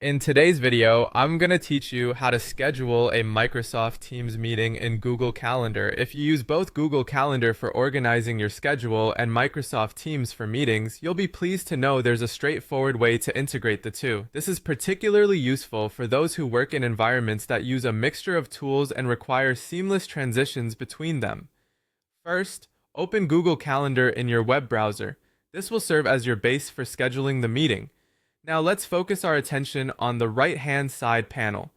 In today's video, I'm going to teach you how to schedule a Microsoft Teams meeting in Google Calendar. If you use both Google Calendar for organizing your schedule and Microsoft Teams for meetings, you'll be pleased to know there's a straightforward way to integrate the two. This is particularly useful for those who work in environments that use a mixture of tools and require seamless transitions between them. First, open Google Calendar in your web browser. This will serve as your base for scheduling the meeting. Now let's focus our attention on the right-hand side panel.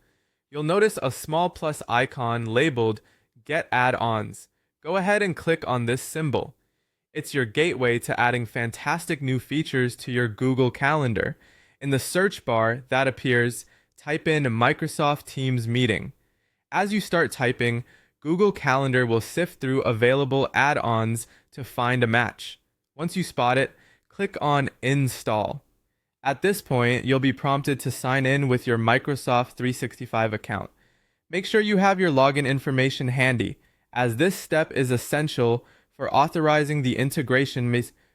You'll notice a small plus icon labeled Get Add-ons. Go ahead and click on this symbol. It's your gateway to adding fantastic new features to your Google Calendar. In the search bar that appears, type in Microsoft Teams Meeting. As you start typing, Google Calendar will sift through available add-ons to find a match. Once you spot it, click on Install. At this point, you'll be prompted to sign in with your Microsoft 365 account. Make sure you have your login information handy, as this step is essential for authorizing the integration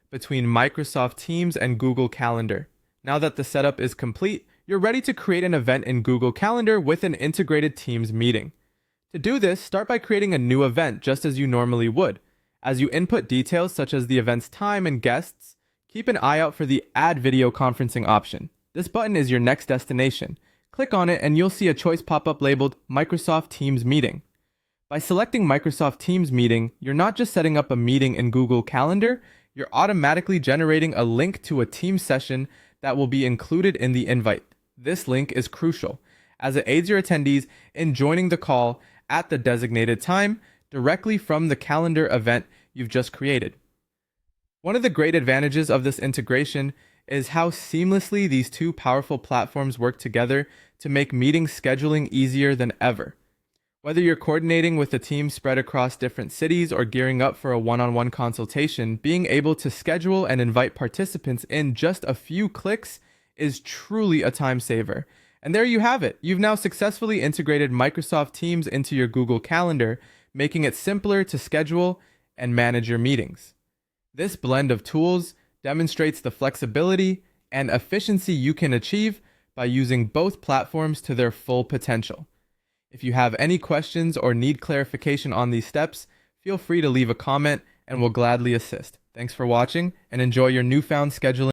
between Microsoft Teams and Google Calendar. Now that the setup is complete, you're ready to create an event in Google Calendar with an integrated Teams meeting. To do this, start by creating a new event just as you normally would. As you input details such as the event's time and guests, keep an eye out for the Add Video Conferencing option. This button is your next destination. Click on it and you'll see a choice pop up labeled Microsoft Teams Meeting. By selecting Microsoft Teams Meeting, you're not just setting up a meeting in Google Calendar, you're automatically generating a link to a Teams session that will be included in the invite. This link is crucial, as it aids your attendees in joining the call at the designated time directly from the calendar event you've just created. One of the great advantages of this integration is how seamlessly these two powerful platforms work together to make meeting scheduling easier than ever. Whether you're coordinating with a team spread across different cities or gearing up for a one-on-one consultation, being able to schedule and invite participants in just a few clicks is truly a time saver. And there you have it. You've now successfully integrated Microsoft Teams into your Google Calendar, making it simpler to schedule and manage your meetings. This blend of tools demonstrates the flexibility and efficiency you can achieve by using both platforms to their full potential. If you have any questions or need clarification on these steps, feel free to leave a comment and we'll gladly assist. Thanks for watching and enjoy your newfound scheduling.